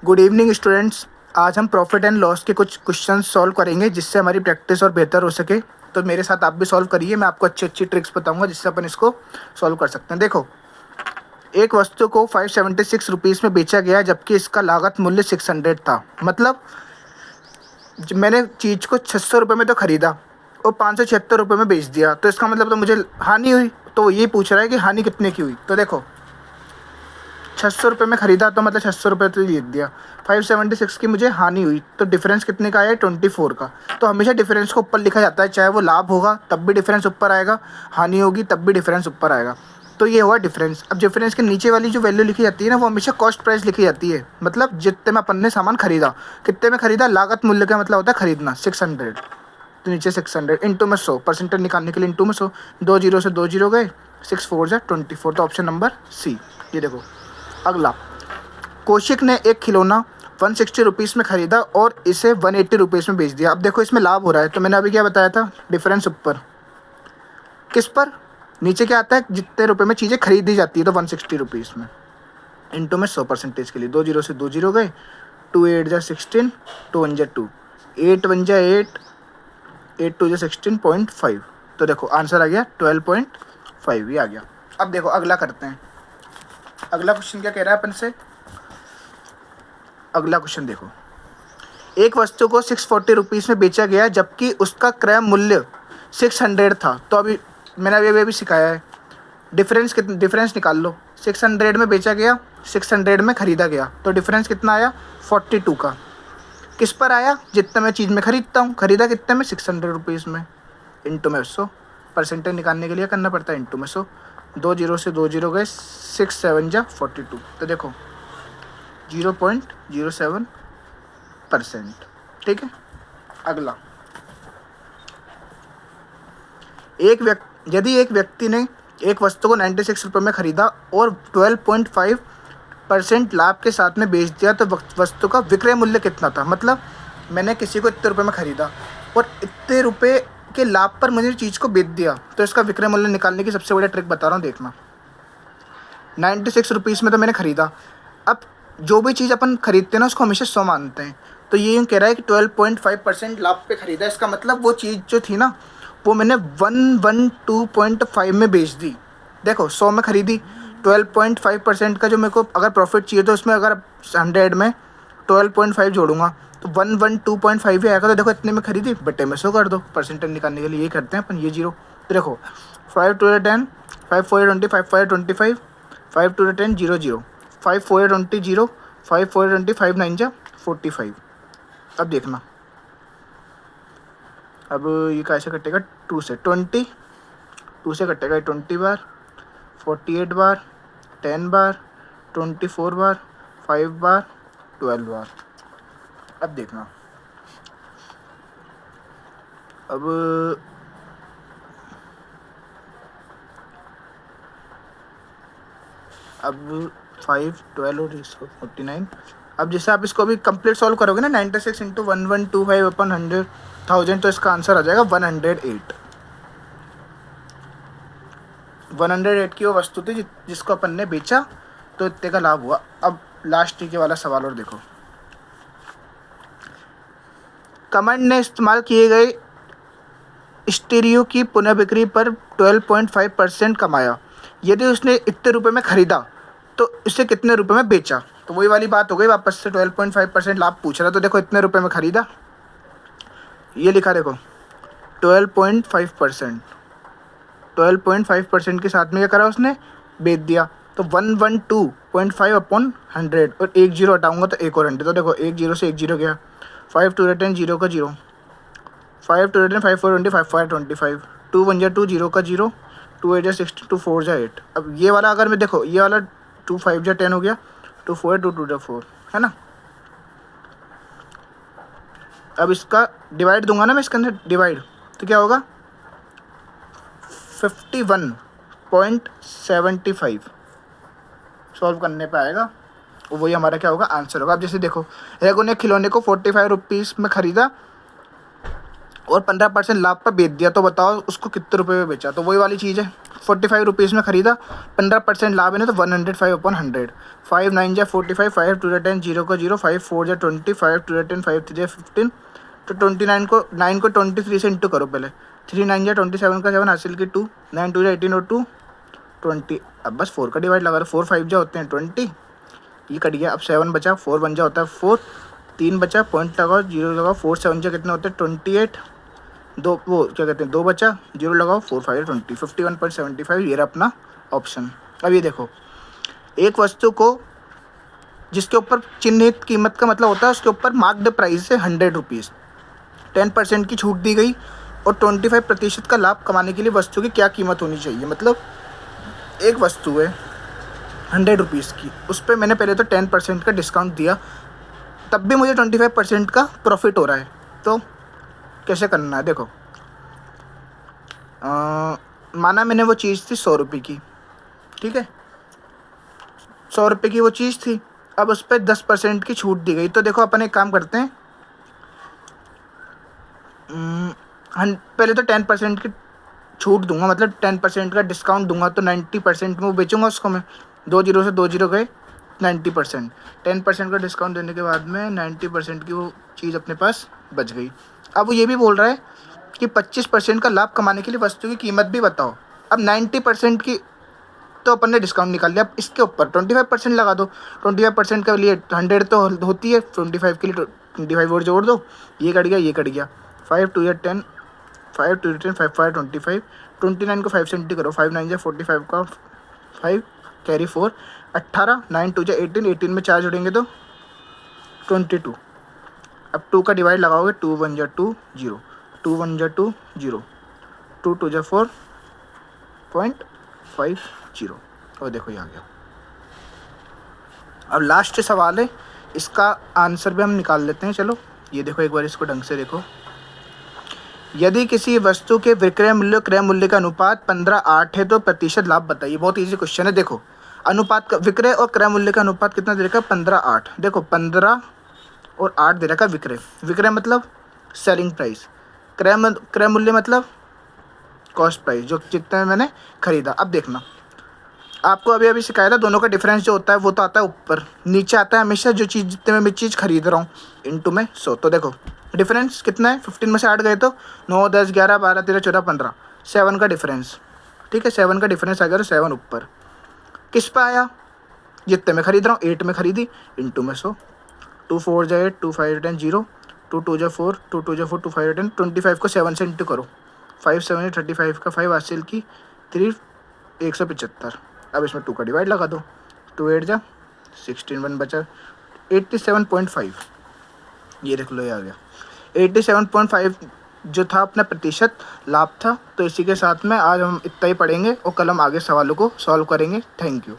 Good evening students. आज हम profit and loss के कुछ क्वेश्चन सॉल्व करेंगे जिससे हमारी प्रैक्टिस और बेहतर हो सके। तो मेरे साथ आप भी सॉल्व करिए, मैं आपको अच्छी अच्छी ट्रिक्स बताऊंगा जिससे अपन इसको सॉल्व कर सकते हैं। देखो, एक वस्तु को 576 रुपीज़ में बेचा गया जबकि इसका लागत मूल्य 600 था। मतलब मैंने चीज़ को 600 रुपये में तो ख़रीदा और 576 रुपये में बेच दिया, तो इसका मतलब तो मुझे हानि हुई। तो वो ये पूछ रहा है कि हानि कितने की हुई। तो देखो, 600 रुपये में ख़रीदा तो मतलब 600 रुपये तो जीत दिया। 576 की मुझे हानि हुई, तो डिफरेंस कितने का आया? 24 का। तो हमेशा डिफरेंस को ऊपर लिखा जाता है, चाहे वो लाभ होगा तब भी डिफरेंस ऊपर आएगा, हानि होगी तब भी डिफरेंस ऊपर आएगा। तो ये हुआ डिफरेंस। अब डिफरेंस के नीचे वाली जो वैल्यू लिखी जाती है ना, वो हमेशा कॉस्ट प्राइस लिखी जाती है। मतलब जितने में अपन ने सामान खरीदा, कितने में खरीदा, लागत मूल्य का मतलब होता है खरीदना 600। तो नीचे 600 इंटू में 100, परसेंटेज निकालने के लिए इंटू में 100। 2 जीरो से 2 जीरो गए, 6 4 जा 24। तो ऑप्शन नंबर सी। ये देखो, अगला, कौशिक ने एक खिलौना 160 रुपीज़ में ख़रीदा और इसे 180 रुपीज़ में बेच दिया। अब देखो, इसमें लाभ हो रहा है, तो मैंने अभी क्या बताया था, डिफरेंस ऊपर, किस पर? नीचे क्या आता है, जितने रुपए में चीज़ें खरीदी जाती है, तो 160 रुपीज़ में इंटू में 100 परसेंटेज के लिए। 2 जीरो से 2 जीरो गए, 2 8 जा 16, 2 1 जा 2, 8 1 जा 8, 8 2 जा 16.5। तो देखो आंसर आ गया 12.5, ये आ गया। अब देखो अगला करते हैं। अगला क्वेश्चन क्या कह रहा है अपन से? अगला क्वेश्चन देखो, एक वस्तु को 640 रुपीज़ में बेचा गया जबकि उसका क्रय मूल्य 600 था। तो अभी मैंने अभी सिखाया है, डिफरेंस निकाल लो। 600 में बेचा गया, 600 में ख़रीदा गया, तो डिफरेंस कितना आया? 42 का। किस पर आया? जितना मैं चीज़ में ख़रीदता हूँ। ख़रीदा कितने में? 600 रुपीज़ में, इंटू में 100। परसेंटेज निकालने के लिए करना पड़ता है इंटू में 100। 2 जीरो से 2 जीरो गए, 6 7 जा 42। तो देखो 0.07%। ठीक है। अगला, यदि एक व्यक्ति ने एक वस्तु को 96 रुपये में ख़रीदा और 12.5% लाभ के साथ में बेच दिया, तो वस्तु का विक्रय मूल्य कितना था? मतलब मैंने किसी को इतने रुपये में ख़रीदा और इतने रुपये के लाभ पर मुझे चीज़ को बेच दिया, तो इसका विक्रय मूल्य निकालने की सबसे बढ़िया ट्रिक बता रहा हूँ, देखना। 96 रुपीज़ में तो मैंने ख़रीदा। अब जो भी चीज़ अपन खरीदते हैं ना, उसको हमेशा 100 मानते हैं। तो ये यूँ कह रहा है कि 12.5% लाभ पे ख़रीदा। इसका मतलब वो चीज़ जो थी ना, वो मैंने 112.5 में बेच दी। देखो 100 में ख़रीदी, 12.5% का जो मेरे को अगर प्रॉफिट चाहिए, तो उसमें अगर 100 में 12.5 जोड़ूंगा तो 112.5 ही आएगा। तो देखो इतने में खरीदी, बटे में 100 कर दो। परसेंटेज निकालने के लिए ये करते हैं अपन, ये जीरो। तो देखो 5 2 10, 5 4 20, 5 4 25, 5 2 10 0 0, 5 4 20 0, 5 4 20, 5 9 जा 45। अब देखना, अब ये कैसे कटेगा? 2 से 20, 2 से कटेगा 20 बार, 48 बार, 10 बार, 24 बार, 5 बार, 12 बार। अब देखना, अब 5 12 और 49। अब जैसे आप इसको अभी कंप्लीट सॉल्व करोगे ना, 96 इंटू 1125 अपन 100,000, तो इसका आंसर आ जाएगा 108। 108 की वो वस्तु थी जिसको अपन ने बेचा, तो इतने का लाभ हुआ। अब लास्ट के वाला सवाल और देखो, कमेंट ने इस्तेमाल किए गए स्टीरियो की पुनः बिक्री पर 12.5% कमाया। यदि उसने इतने रुपए में ख़रीदा तो इसे कितने रुपए में बेचा? तो वही वाली बात हो गई, वापस से 12.5% लाभ पूछ रहा। तो देखो इतने रुपए में ख़रीदा, ये लिखा देखो 12.5%। 12.5% के साथ में क्या करा उसने? बेच दिया। तो 112.5 अपॉन 100, और एक जीरो हटाऊंगा तो एक और 100। तो देखो एक जीरो से एक जीरो गया, 5 2 10 0 का 0, 5 2 10 5 4 20, 5 5 25, 2 1 जा 2 0 का 0, 2 8 जा 16, 2 4 जा 8। अब ये वाला अगर मैं देखो, ये वाला 2 5 जा 10 हो गया, 2 4 2 2 जा 4, है ना। अब इसका डिवाइड दूंगा ना मैं, इसके अंदर डिवाइड, तो क्या होगा? 51.75 सॉल्व करने पे आएगा, और वही हमारा क्या होगा? आंसर होगा। अब जैसे देखो, रेगो ने खिलौने को 45 रुपीज़ में ख़रीदा और 15% लाभ पर बेच दिया, तो बताओ उसको कितने रुपए में बेचा। तो वही वाली चीज़ है, 45 रुपीज़ में खरीदा, 15% लाभ है ना, तो 105 अपॉन 100, 5 9 जा 45, 5 2 10, 0 को 0, 5 4 जा 20, 5 2 10, 5 3 जा 15, तो 29 को 9 को 23 से इंटू करो पहले, 3 9 जा 27 का 7 हासिल की 2, 9 2 जा 18 और 2 20। अब बस 4 का डिवाइड लगा दो, 4 5 जा होते हैं 20, ये कट गया। अब 7 बचा, 4 बन जा होता है 4, 3 बचा, पॉइंट लगाओ, 0 लगाओ, 4 7 जा कितने होते हैं 28, दो वो क्या कहते हैं 2 बचा, 0 लगाओ, 4 5 20, 51.75, ये रहा अपना ऑप्शन। अब ये देखो, एक वस्तु को जिसके ऊपर चिन्हित कीमत का मतलब होता है उसके ऊपर मार्क्ड प्राइस है 100 रुपीज़, 10% की छूट दी गई और 25% का लाभ कमाने के लिए वस्तु की क्या कीमत होनी चाहिए। मतलब एक वस्तु है 100 रुपीज़ की, उस पर मैंने पहले तो 10% का डिस्काउंट दिया, तब भी मुझे 25% का प्रॉफिट हो रहा है। तो कैसे करना है, देखो माना मैंने वो चीज़ थी 100 रुपये की, ठीक है, 100 रुपये की वो चीज़ थी, अब उस पर 10% की छूट दी गई। तो देखो अपन एक काम करते हैं, पहले तो 10% की छूट दूंगा, मतलब 10% का डिस्काउंट दूंगा, तो 90% में वो बेचूंगा उसको मैं, 2 0 से 2 0 गए 90%, 10% का डिस्काउंट देने के बाद में 90% की वो चीज़ अपने पास बच गई। अब वो ये भी बोल रहा है कि 25% का लाभ कमाने के लिए वस्तु की कीमत भी बताओ। अब 90% की तो अपन ने डिस्काउंट निकाल लिया, अब इसके ऊपर 25% लगा दो, 25% के लिए 100 तो होती है, 25 के लिए 25 और जोड़ दो, ये कट गया ये कट गया, 5 2 या 10, 5 2 10, 5 5 25, 29 को 5 से इंटू करो, 5 9 जा 45 का 5 कैरी 4, 18, 9 2 जा 18, 18 में 4 जोड़ेंगे तो 22। अब 2 का डिवाइड लगाओगे, 2 1 जा 2 0, 2 1 जा 2 0, 2 2 जा 4.50, और देखो ये आ गया। अब लास्ट सवाल है, इसका आंसर भी हम निकाल लेते हैं। चलो ये देखो एक बार इसको ढंग से देखो, यदि किसी वस्तु के विक्रय मूल्य क्रय मूल्य का अनुपात 15:8 है तो प्रतिशत लाभ बताइए। बहुत इजी क्वेश्चन है। देखो अनुपात का, विक्रय और क्रय मूल्य का अनुपात कितना दे रखा है 15:8, देखो 15 और 8 दे रखा है विक्रय, विक्रय मतलब सेलिंग प्राइस, क्रय मूल्य मतलब कॉस्ट प्राइस, जो जितना मैंने खरीदा। अब देखना, आपको अभी अभी सिखाया था, दोनों का डिफरेंस जो होता है वो तो आता है ऊपर, नीचे आता है हमेशा जो चीज़ जितने में मैं चीज़ खरीद रहा हूँ इनटू में 100। तो देखो डिफरेंस कितना है, 15 में से 8 गए तो 9 10 11 12 13 14 15, 7 का डिफरेंस, ठीक है, 7 का डिफरेंस आ गया, तो 7 ऊपर किस पे आया, जितने में खरीद रहा हूँ 8 में खरीदी इंटू में 100, 2 4 जा 8, 2 5 10 0, 2 2 जा 4, 2 2 जा 4, 2 5 10, 25 को 7 से इंटू करो, 5 7 35 का 5 हासिल की 3 175। अब इसमें 2 का डिवाइड लगा दो, 2 8 जा 16, 1 बचा 87.5, ये देख लो ये आ गया 87.5 जो था अपना प्रतिशत लाभ था। तो इसी के साथ में आज हम इतना ही पढ़ेंगे और कल हम आगे सवालों को सॉल्व करेंगे। Thank you.